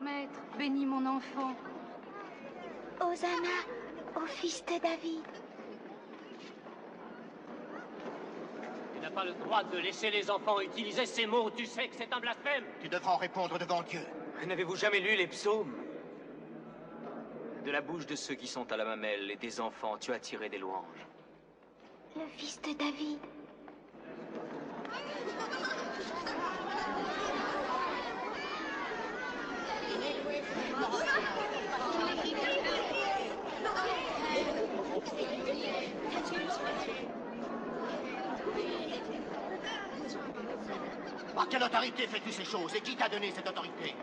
Maître, bénis mon enfant. Hosanna au fils de David. Tu n'as pas le droit de laisser les enfants utiliser ces mots. Tu sais que c'est un blasphème. Tu devras en répondre devant Dieu. N'avez-vous jamais lu les psaumes? De la bouche de ceux qui sont à la mamelle et des enfants, tu as tiré des louanges. Le fils de David. Par quelle autorité fais-tu ces choses et qui t'a donné cette autorité?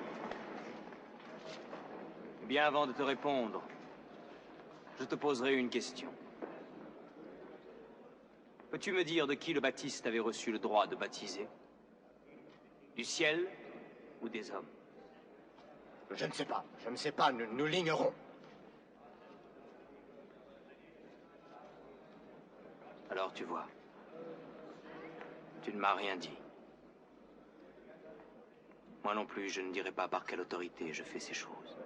Bien avant de te répondre, je te poserai une question. Peux-tu me dire de qui le Baptiste avait reçu le droit de baptiser? Du ciel ou des hommes? Je ne sais pas. Je ne sais pas. Nous l'ignorons. Alors tu vois, tu ne m'as rien dit. Moi non plus, je ne dirai pas par quelle autorité je fais ces choses.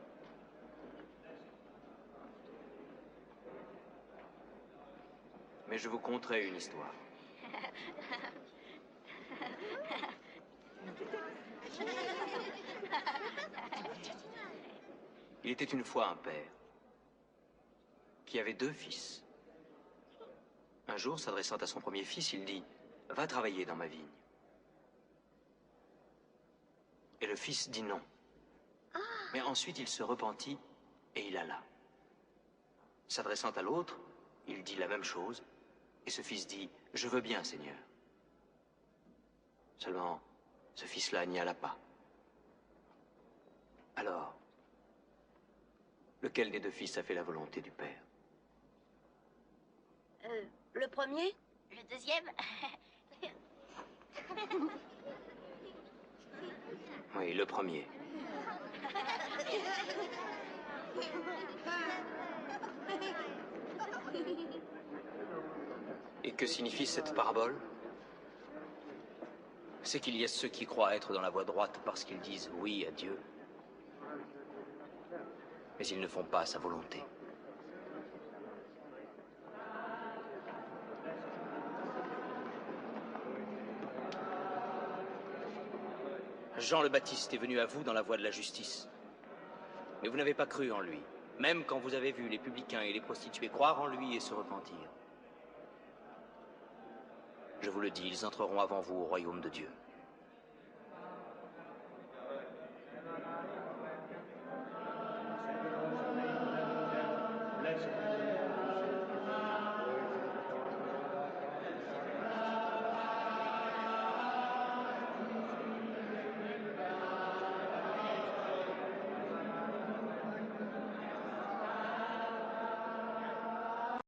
Mais je vous conterai une histoire. Il était une fois un père qui avait 2 fils. Un jour, s'adressant à son premier fils, il dit « Va travailler dans ma vigne ». Et le fils dit non. Mais ensuite, il se repentit et il alla. S'adressant à l'autre, il dit la même chose. Et ce fils dit « Je veux bien, Seigneur ». Seulement, ce fils-là n'y alla pas. Alors, lequel des 2 fils a fait la volonté du Père? Le premier? Le deuxième? Oui, le premier. Et que signifie cette parabole? C'est qu'il y a ceux qui croient être dans la voie droite parce qu'ils disent oui à Dieu, mais ils ne font pas sa volonté. Jean le Baptiste est venu à vous dans la voie de la justice, mais vous n'avez pas cru en lui, même quand vous avez vu les publicains et les prostituées croire en lui et se repentir. Je vous le dis, ils entreront avant vous au royaume de Dieu. Blessed